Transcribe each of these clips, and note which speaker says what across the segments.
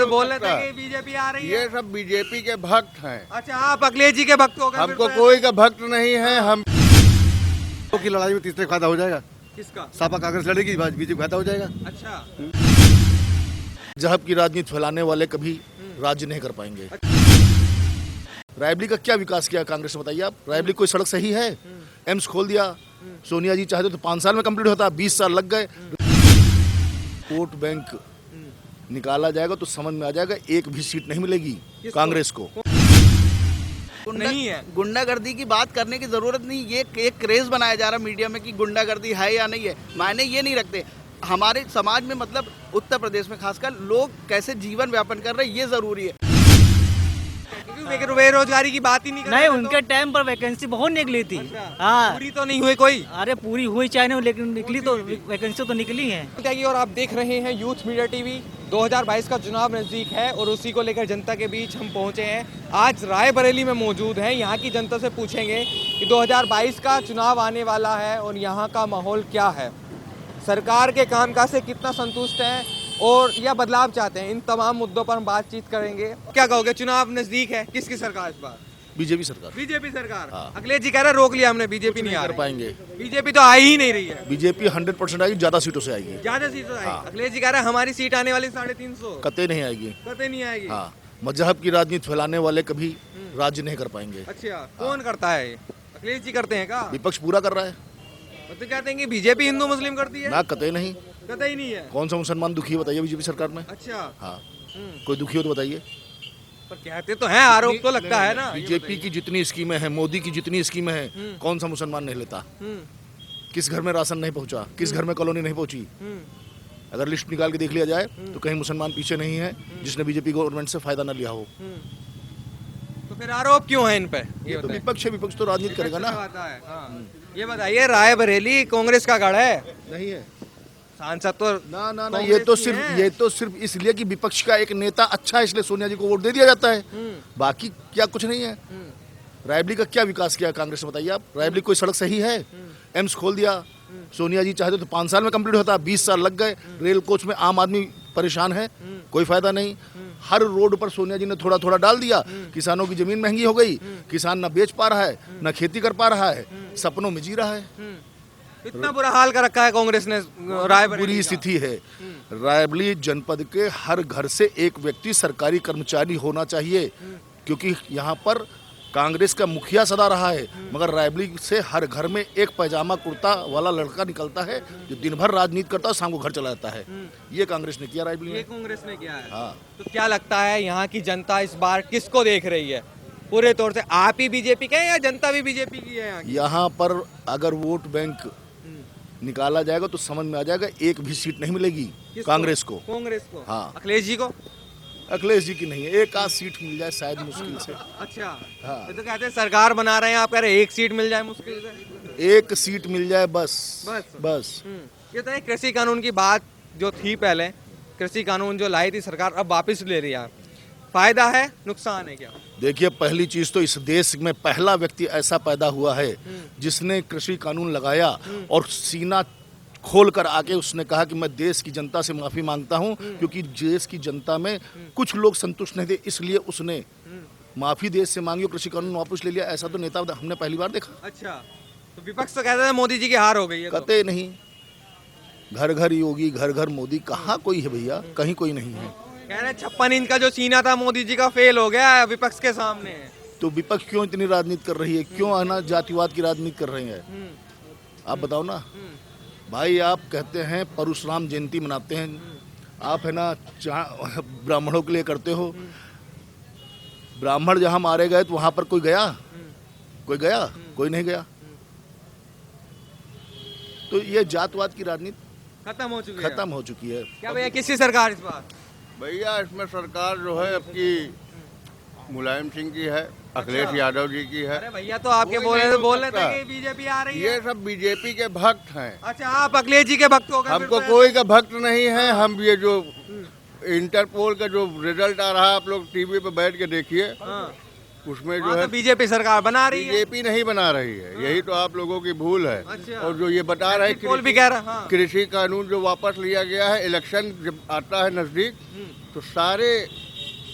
Speaker 1: बोल रहे थे कि बीजेपी आ रही है।
Speaker 2: ये सब बीजेपी के भक्त हैं।
Speaker 1: अच्छा, आप अखिलेश जी के भक्त हो गए।
Speaker 2: हमको कोई का भक्त नहीं है। हम
Speaker 3: की लड़ाई में तीसरे फायदा हो जाएगा।
Speaker 1: किसका?
Speaker 3: सपा कांग्रेस लड़ेगी, बीजेपी फायदा हो जाएगा।
Speaker 1: अच्छा,
Speaker 3: जहब की राजनीति फैलाने वाले कभी राज्य नहीं कर पाएंगे। रायबरेली का क्या विकास किया कांग्रेस ने, बताइए आप। रायबरेली कोई सड़क सही है? एम्स खोल दिया। सोनिया जी चाहते तो 5 साल में कंप्लीट होता, 20 साल लग गए। वोट बैंक निकाला जाएगा तो समझ में आ जाएगा, एक भी सीट नहीं मिलेगी कांग्रेस को।
Speaker 1: नहीं है।
Speaker 4: गुंडागर्दी की बात करने की जरूरत नहीं। ये एक क्रेज बनाया जा रहा है मीडिया में कि गुंडागर्दी है या नहीं है, मायने ये नहीं रखते। हमारे समाज में मतलब उत्तर प्रदेश में खासकर लोग कैसे जीवन व्यापन कर रहे हैं ये जरूरी है।
Speaker 1: बेरोजगारी की बात ही नहीं कर
Speaker 5: नहीं,
Speaker 1: रहे
Speaker 5: उनके टाइम पर वैकेंसी बहुत निकली थी।
Speaker 1: अच्छा,
Speaker 5: हाँ,
Speaker 1: पूरी तो नहीं हुई कोई।
Speaker 5: अरे पूरी हुई चाहे नहीं, लेकिन निकली तो वैकेंसी तो निकली है।
Speaker 1: और आप देख रहे हैं यूथ मीडिया टीवी। 2022 का चुनाव नजदीक है और उसी को लेकर जनता के बीच हम पहुंचे हैं। आज रायबरेली में मौजूद हैं। यहाँ की जनता से पूछेंगे कि 2022 का चुनाव आने वाला है और यहाँ का माहौल क्या है, सरकार के कामकाज से कितना संतुष्ट हैं और या बदलाव चाहते हैं। इन तमाम मुद्दों पर हम बातचीत करेंगे। क्या कहोगे, चुनाव नजदीक है, किसकी सरकार इस बार?
Speaker 3: बीजेपी सरकार।
Speaker 1: बीजेपी सरकार।
Speaker 3: हाँ।
Speaker 1: अखिलेश जी कह रहे रोक लिया हमने, बीजेपी नहीं आ
Speaker 3: कर
Speaker 1: रही।
Speaker 3: पाएंगे।
Speaker 1: बीजेपी तो आ ही नहीं रही है।
Speaker 3: बीजेपी 100% आएगी, ज्यादा सीटों से आएगी।
Speaker 1: ज्यादा सीट तो आएगी।
Speaker 3: हाँ।
Speaker 1: अखिलेश जी कह रहे हैं हमारी सीट आने वाली 350।
Speaker 3: कतई नहीं आएगी।
Speaker 1: कतई नहीं आएगी।
Speaker 3: हाँ, मजहब की राजनीति फैलाने वाले कभी राज्य नहीं कर पाएंगे।
Speaker 1: अच्छा, कौन करता है? अखिलेश जी करते हैं क्या?
Speaker 3: विपक्ष पूरा कर रहा है
Speaker 1: तो कहते हैं कि बीजेपी हिंदू मुस्लिम करती है।
Speaker 3: ना, कतई नहीं।
Speaker 1: कतई नहीं है।
Speaker 3: कौन सा मुसलमान दुखी है बताइए बीजेपी सरकार में?
Speaker 1: अच्छा।
Speaker 3: हाँ, कोई दुखी हो तो बताइए।
Speaker 1: पर कहते तो हैं, आरोप तो लगता है ना।
Speaker 3: बीजेपी की जितनी स्कीमें हैं, मोदी की जितनी स्कीमें हैं, कौन सा मुसलमान नहीं लेता? किस घर में राशन नहीं पहुंचा, किस घर में कॉलोनी नहीं पहुंची? अगर लिस्ट निकाल के देख लिया जाए तो कहीं मुसलमान पीछे नहीं है जिसने बीजेपी गवर्नमेंट से फायदा न लिया हो।
Speaker 1: तो फिर आरोप क्यों है इन पे?
Speaker 3: ये तो विपक्ष है, विपक्ष तो राजनीति करेगा ना।
Speaker 1: ये बताइए, रायबरेली कांग्रेस का गढ़ है।
Speaker 3: नहीं है
Speaker 1: सांसद तो
Speaker 3: ना ना ना,
Speaker 1: कांग्रेस
Speaker 3: ये तो
Speaker 1: की
Speaker 3: सिर्फ
Speaker 1: है।
Speaker 3: ये तो सिर्फ इसलिए कि विपक्ष का एक नेता अच्छा है इसलिए सोनिया जी को वोट दे दिया जाता है। बाकी क्या कुछ नहीं है। रायबरेली का क्या विकास किया कांग्रेस ने, बताइए आप। रायबरेली कोई सड़क सही है? एम्स खोल दिया। सोनिया जी चाहते तो 5 साल में कंप्लीट होता, 20 साल लग गए। रेल कोच में आम आदमी परेशान है, कोई फायदा नहीं। हर रोड पर सोनिया जी ने थोड़ा थोड़ा डाल दिया। किसानों की जमीन महंगी हो गई, किसान न बेच पा रहा है, न खेती कर पा रहा है, सपनों में जी रहा है।
Speaker 1: इतना बुरा हाल कर रखा है कांग्रेस ने रायबरेली
Speaker 3: बुरी
Speaker 1: का।
Speaker 3: स्थिति है। रायबरेली जनपद के हर घर से एक व्यक्ति सरकारी कर्मचारी होना चाहिए, क्योंकि यहाँ पर कांग्रेस का मुखिया सदा रहा है, मगर रायबरेली से हर घर में एक पैजामा कुर्ता वाला लड़का निकलता है जो दिन भर राजनीति करता है, शाम को घर चला जाता है। ये कांग्रेस ने किया रायबरेली
Speaker 1: ये
Speaker 3: में।
Speaker 1: कांग्रेस ने किया है।
Speaker 3: हाँ।
Speaker 1: तो क्या लगता है यहाँ की जनता इस बार किसको देख रही है? पूरे तौर से आप ही बीजेपी के हैं या जनता भी बीजेपी की है यहाँ की?
Speaker 3: यहाँ पर अगर वोट बैंक निकाला जाएगा तो समझ में आ जाएगा, एक भी सीट नहीं मिलेगी कांग्रेस को।
Speaker 1: कांग्रेस को।
Speaker 3: हाँ।
Speaker 1: अखिलेश जी को।
Speaker 3: अखिलेश जी की नहीं है, एक आध सीट मिल जाए शायद, मुश्किल से।
Speaker 1: अच्छा।
Speaker 3: हाँ।
Speaker 1: ये तो कहते हैं सरकार बना रहे हैं, आप कह रहे हैं एक सीट मिल जाए मुश्किल से।
Speaker 3: एक सीट मिल जाए बस। बस।
Speaker 1: ये तो है, कृषि कानून की बात जो थी पहले, कृषि कानून जो लाई थी सरकार, अब वापस ले रही है। फायदा है, नुकसान है क्या?
Speaker 3: देखिए, पहली चीज तो इस देश में पहला व्यक्ति ऐसा पैदा हुआ है जिसने कृषि कानून लगाया और सीना खोल कर आके उसने कहा कि मैं देश की जनता से माफी मांगता हूं, क्योंकि देश की जनता में कुछ लोग संतुष्ट नहीं थे, इसलिए उसने माफी देश से मांगी और कृषि कानून वापस ले लिया। ऐसा तो नेता हमने पहली बार देखा।
Speaker 1: अच्छा, तो विपक्ष तो कहता है मोदी जी की हार हो गई है।
Speaker 3: कतई नहीं। घर घर योगी, घर घर मोदी, कहाँ कोई है भैया? कहीं कोई नहीं है।
Speaker 1: कह रहे 56 इंच का जो सीना था मोदी जी का फेल हो गया है विपक्ष के सामने।
Speaker 3: तो विपक्ष क्यों इतनी राजनीति कर रही है? क्यों है ना जातिवाद की राजनीति कर रही है? आप बताओ ना भाई। आप कहते हैं परशुराम जयंती मनाते हैं, आप है ना ब्राह्मणों के लिए करते हो। ब्राह्मण जहां मारे गए तो वहां पर कोई गया? कोई गया? कोई नहीं गया। तो ये जातवाद की राजनीति
Speaker 1: खत्म हो चुकी है।
Speaker 3: खत्म हो चुकी है।
Speaker 1: क्या भैया किसकी सरकार इस बार?
Speaker 2: भैया इसमें सरकार जो है आपकी मुलायम सिंह की है, अखिलेश यादव जी की है।
Speaker 1: अरे भैया तो आपके बोल रहे थे कि बीजेपी आ रही है।
Speaker 2: ये सब बीजेपी के भक्त हैं।
Speaker 1: अच्छा, आप अखिलेश जी के भक्त हो गए?
Speaker 2: हमको कोई का भक्त नहीं है। हम ये जो इंटरपोल का जो रिजल्ट आ रहा है, आप लोग टीवी पे बैठ के देखिए। उसमें जो
Speaker 1: वहाँ
Speaker 2: है
Speaker 1: तो बीजेपी सरकार बना रही है।
Speaker 2: बीजेपी नहीं बना रही है, यही तो आप लोगों की भूल है।
Speaker 1: अच्छा।
Speaker 2: और जो ये बता रहे
Speaker 1: एग्जिट पोल भी कह रहा हाँ।
Speaker 2: कृषि कानून जो वापस लिया गया है, इलेक्शन जब आता है नजदीक तो सारे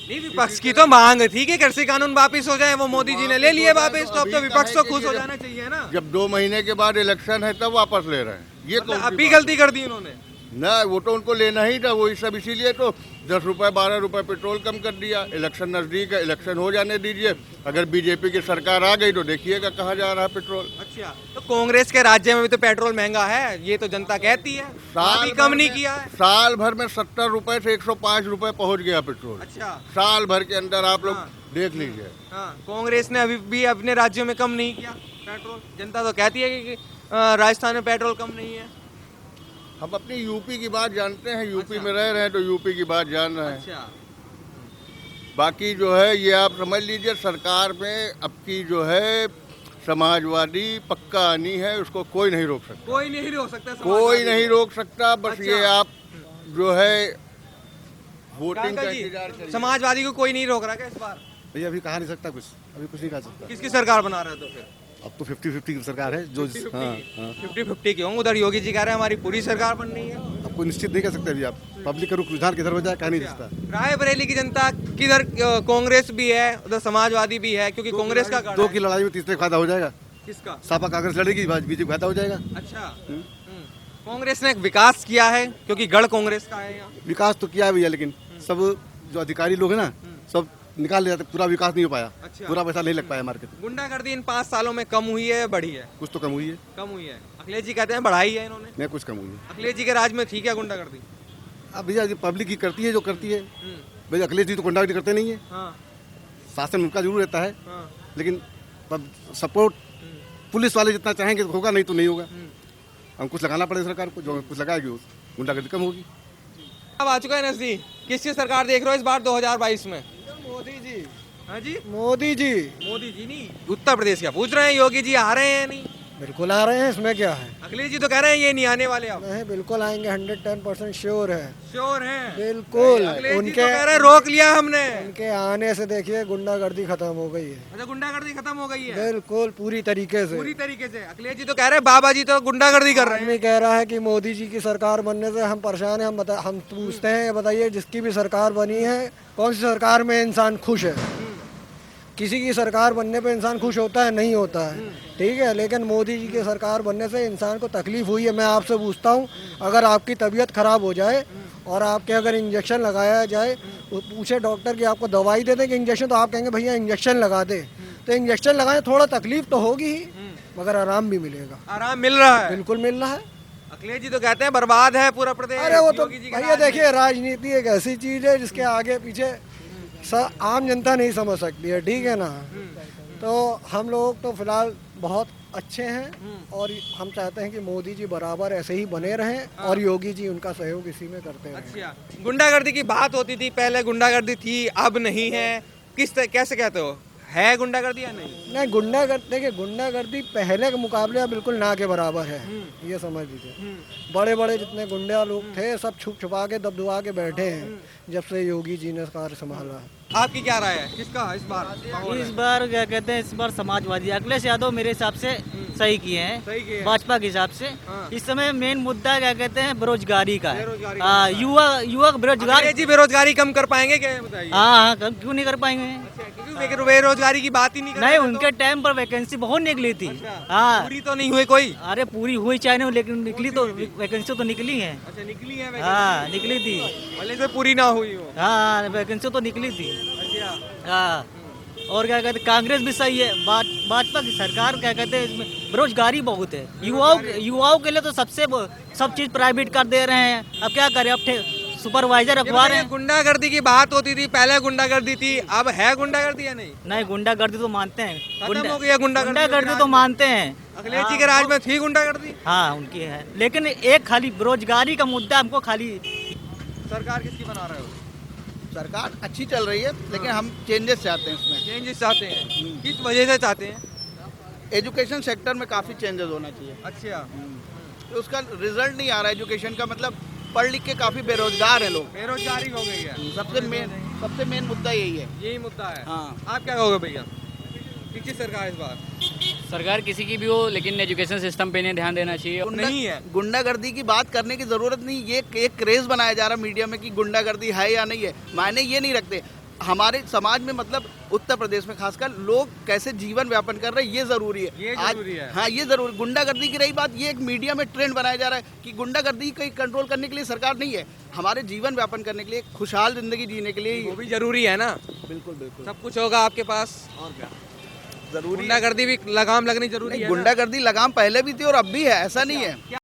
Speaker 1: नहीं, विपक्ष की तो मांग थी कि कृषि कानून वापस हो जाए, वो मोदी जी ने ले लिए वापस, तो अब तो विपक्ष तो खुश हो जाना चाहिए ना।
Speaker 2: जब 2 महीने के बाद इलेक्शन है तब वापस ले रहे हैं, ये
Speaker 1: मतलब
Speaker 2: कौन सी
Speaker 1: अभी
Speaker 2: बात
Speaker 1: गलती कर दी उन्होंने।
Speaker 2: है? ना वो तो उनको लेना ही था, वही सब इसीलिए तो 10 रुपए 12 रुपए पेट्रोल कम कर दिया। इलेक्शन नजदीक है, इलेक्शन हो जाने दीजिए, अगर बीजेपी की सरकार आ गई तो देखिएगा कहाँ जा रहा है पेट्रोल।
Speaker 1: अच्छा, तो कांग्रेस के राज्य में भी तो पेट्रोल महंगा है, ये तो जनता कहती है, अभी कम नहीं किया है।
Speaker 2: साल भर में 70 रुपए से 105 रुपए पहुंच गया पेट्रोल,
Speaker 1: अच्छा
Speaker 2: साल भर के अंदर आप लोग
Speaker 1: हाँ।
Speaker 2: देख लीजिए।
Speaker 1: हाँ, कांग्रेस ने अभी भी अपने राज्यों में कम नहीं किया पेट्रोल। जनता तो कहती है कि राजस्थान में पेट्रोल कम नहीं है।
Speaker 2: हम अपनी यूपी की बात जानते हैं, यूपी में रह रहे हैं तो यूपी की बात जान रहे हैं।
Speaker 1: अच्छा,
Speaker 2: बाकी जो है ये आप समझ लीजिए, सरकार में अब की जो है समाजवादी पक्का आनी है, उसको कोई नहीं रोक सकता,
Speaker 1: कोई नहीं रोक सकता,
Speaker 2: कोई नहीं रोक सकता। बस
Speaker 1: अच्छा।
Speaker 2: ये आप जो है वोटिंग का
Speaker 1: काका जी,
Speaker 2: इंतजार करिए।
Speaker 1: समाजवादी को कोई नहीं रोक रहा क्या इस बार?
Speaker 6: भैया अभी कहा नहीं सकता कुछ, अभी कुछ नहीं कहा सकता।
Speaker 1: किसकी सरकार बना रहे हो तो फिर?
Speaker 6: अब तो 50-50 की सरकार है जो
Speaker 1: 50-50 क्यों? उधर योगी जी कह रहे हैं हमारी पूरी सरकार बननी है।
Speaker 6: अब कोई निश्चित नहीं कर सकते अभी आप। पब्लिक का रुख रुझान किधर हो जाए कहा नहीं सकता।
Speaker 1: रायबरेली की जनता किधर, कांग्रेस भी है उधर, समाजवादी भी है, क्योंकि कांग्रेस का गढ़
Speaker 6: दो
Speaker 1: है।
Speaker 6: की लड़ाई में तीसरे फायदा हो जाएगा।
Speaker 1: किसका?
Speaker 6: सापा कांग्रेस लड़ेगी, बीजेपी फायदा हो जाएगा।
Speaker 1: अच्छा, कांग्रेस ने विकास किया है क्योंकि गढ़ कांग्रेस का है यहाँ।
Speaker 6: विकास तो किया है भैया, लेकिन सब जो अधिकारी लोग हैं ना सब निकाल ले जाते, पूरा विकास नहीं हो पाया।
Speaker 1: अच्छा।
Speaker 6: पूरा पैसा नहीं लग पाया मार्केट में।
Speaker 1: गुंडागर्दी इन 5 सालों में कम हुई है या बढ़ी है?
Speaker 6: कुछ तो कम हुई है,
Speaker 1: कम हुई है। अखिलेश जी कहते हैं बढ़ाई है इन्होंने।
Speaker 6: नहीं कुछ कम हुई है।
Speaker 1: अखिलेश जी के राज में थी क्या गुंडागर्दी?
Speaker 6: अब भैया ये पब्लिक की करती है जो करती है। भैया अखिलेश जी तो गुंडागर्दी करते नहीं है,
Speaker 1: हाँ
Speaker 6: शासन उनका जरूर रहता है,
Speaker 1: हाँ।
Speaker 6: लेकिन सपोर्ट पुलिस वाले जितना चाहेंगे तो होगा, नहीं तो नहीं होगा। हम कुछ लगाना पड़ेगा सरकार को, जो कुछ लगाएगी उस गुंडागर्दी कम होगी।
Speaker 1: अब आ चुका है नजदीक, किसकी सरकार देख रहे हो इस बार 2022 में?
Speaker 7: मोदी जी,
Speaker 1: हाँ जी,
Speaker 7: मोदी जी
Speaker 1: मोदी जी नहीं, उत्तर प्रदेश का पूछ रहे हैं। योगी जी आ रहे हैं नहीं?
Speaker 7: बिल्कुल आ रहे हैं, इसमें क्या है?
Speaker 1: अखिलेश जी तो कह रहे हैं ये नहीं आने वाले। अब
Speaker 7: नहीं, बिल्कुल आएंगे, 110% श्योर है।
Speaker 1: श्योर हैं?
Speaker 7: बिल्कुल।
Speaker 1: अखिलेश जी तो
Speaker 7: उनके
Speaker 1: कह रहे हैं रोक लिया हमने।
Speaker 7: उनके आने से देखिए गुंडागर्दी खत्म हो गई है।
Speaker 1: अच्छा, गुंडागर्दी खत्म हो गई है
Speaker 7: बिल्कुल पूरी तरीके से।
Speaker 1: पूरी तरीके से। अखिलेश जी तो कह रहे हैं बाबा जी तो गुंडागर्दी कर रहे हैं।
Speaker 7: आदमी कह रहा है कि मोदी जी की सरकार बनने से हम परेशान हैं। हम पूछते हैं, ये बताइए जिसकी भी सरकार बनी है, कौन सी सरकार में इंसान खुश है? किसी की सरकार बनने पे इंसान खुश होता है? नहीं होता है, ठीक है। लेकिन मोदी जी की सरकार बनने से इंसान को तकलीफ हुई है। मैं आपसे पूछता हूँ, अगर आपकी तबीयत खराब हो जाए और आपके अगर इंजेक्शन लगाया जाए, पूछे डॉक्टर कि आपको दवाई दे दें कि इंजेक्शन, तो आप कहेंगे भैया इंजेक्शन लगा दे। तो इंजेक्शन लगाए, थोड़ा तकलीफ तो होगी ही, मगर आराम भी मिलेगा।
Speaker 1: आराम मिल रहा है।
Speaker 7: बिल्कुल मिल रहा है।
Speaker 1: अखिलेश जी तो कहते हैं बर्बाद है पूरा प्रदेश।
Speaker 7: अरे वो तो
Speaker 1: योगी जी के
Speaker 7: भैया
Speaker 1: राज में।
Speaker 7: देखिए, राजनीति एक ऐसी चीज है जिसके आगे पीछे आम जनता नहीं समझ सकती है, ठीक है ना। तो हम लोग तो फिलहाल बहुत अच्छे हैं और हम चाहते हैं कि मोदी जी बराबर ऐसे ही बने रहें और योगी जी उनका सहयोग इसी में करते रहें।
Speaker 1: अच्छा, गुंडागर्दी की बात होती थी पहले, गुंडागर्दी थी अब नहीं है, कैसे कहते हो, है गुंडागर्दी या नहीं?
Speaker 7: नहीं, गुंडागर्दी देखिए, गुंडागर्दी पहले के मुकाबले अब बिल्कुल ना के बराबर है, ये समझ लीजिए। बड़े बड़े जितने गुंडा लोग थे सब छुप छुपा के दबदबा के बैठे हैं जब से योगी जी ने कार्य संभाला।
Speaker 1: आपकी क्या राय है, किसका इस बार माहौल है?
Speaker 5: इस बार क्या कहते हैं, इस बार समाजवादी अखिलेश यादव मेरे हिसाब से सही किए
Speaker 1: सही किए
Speaker 5: हैं
Speaker 1: हैं।
Speaker 5: भाजपा के हिसाब से।
Speaker 1: हाँ।
Speaker 5: इस समय मेन मुद्दा क्या कहते हैं, बेरोजगारी का है।
Speaker 1: बेरोजगारी का
Speaker 5: हाँ, युवक बेरोजगार।
Speaker 1: अखिलेश जी बेरोजगारी कम कर पाएंगे क्या, ये बताइए?
Speaker 5: हाँ, क्यों नहीं कर पाएंगे?
Speaker 1: अच्छा, क्योंकि बेरोजगारी की बात ही नहीं कर
Speaker 5: नहीं,
Speaker 1: रहे तो।
Speaker 5: उनके टाइम पर वैकेंसी बहुत निकली थी।
Speaker 1: अच्छा,
Speaker 5: हाँ,
Speaker 1: पूरी तो नहीं हुई कोई?
Speaker 5: अरे पूरी हुई चाहे नहीं, लेकिन निकली तो, वैकेंसी तो निकली है।
Speaker 1: अच्छा, निकली है
Speaker 5: हाँ, निकली थी।
Speaker 1: भले से पूरी ना हुई हो।
Speaker 5: हाँ, वैकेंसी तो निकली थी।
Speaker 1: अच्छा,
Speaker 5: हाँ, और क्या कहते हैं, कांग्रेस भी सही है। भाजपा की सरकार क्या कहते हैं, इसमें बेरोजगारी बहुत है। युवाओं के लिए तो सब चीज प्राइवेट कर दे रहे हैं। अब क्या करें, अब सुपरवाइजर अखबार है।
Speaker 1: गुंडागर्दी की बात होती थी पहले, गुंडागर्दी थी, अब है गुंडागर्दी या नहीं?
Speaker 5: नहीं, गुंडागर्दी तो मानते हैं।
Speaker 1: खत्म हो गई है गुंडागर्दी?
Speaker 5: गुंडागर्दी तो मानते हैं।
Speaker 1: अखिलेश जी के राज में थी गुंडागर्दी?
Speaker 5: हाँ, उनकी है, लेकिन एक खाली बेरोजगारी का मुद्दा हमको खाली।
Speaker 1: सरकार किसकी बना रहे हो?
Speaker 4: सरकार अच्छी चल रही है, लेकिन हम चेंजेस चाहते हैं इसमें।
Speaker 1: चेंजेस चाहते हैं, किस वजह से चाहते हैं?
Speaker 4: एजुकेशन सेक्टर में काफ़ी चेंजेस होना चाहिए।
Speaker 1: अच्छा,
Speaker 4: तो उसका रिजल्ट नहीं आ रहा है एजुकेशन का, मतलब पढ़ लिख के काफ़ी बेरोजगार हैं लोग।
Speaker 1: बेरोजगारी हो गई है,
Speaker 4: सबसे मेन मुद्दा यही है।
Speaker 1: यही मुद्दा है।
Speaker 4: हाँ।
Speaker 1: आप क्या कहोगे भैया? किसकी सरकार इस बार?
Speaker 8: सरकार किसी की भी हो, लेकिन एजुकेशन सिस्टम पे इन्हें ध्यान देना चाहिए।
Speaker 1: नहीं है।
Speaker 4: गुंडागर्दी की बात करने की जरूरत नहीं, ये एक क्रेज बनाया जा रहा है मीडिया में कि गुंडागर्दी है या नहीं है, मायने ये नहीं रखते। हमारे समाज में मतलब उत्तर प्रदेश में खासकर लोग कैसे जीवन व्यापन कर रहे हैं ये जरूरी है।
Speaker 1: ये
Speaker 4: आज
Speaker 1: जरूरी है।
Speaker 4: हाँ, ये जरूरी। गुंडागर्दी की रही बात, ये एक मीडिया में ट्रेंड बनाया जा रहा है कि गुंडागर्दी को कंट्रोल करने के लिए सरकार नहीं है, हमारे जीवन व्यापन करने के लिए, खुशहाल जिंदगी जीने के लिए
Speaker 1: वो भी जरूरी है ना,
Speaker 4: बिल्कुल बिल्कुल
Speaker 1: सब कुछ होगा आपके पास।
Speaker 4: और क्या जरूरी है।
Speaker 1: गुंडागर्दी भी लगाम लगनी जरूरी है ना?
Speaker 4: गुंडागर्दी लगाम पहले भी थी और अब भी है, ऐसा नहीं है।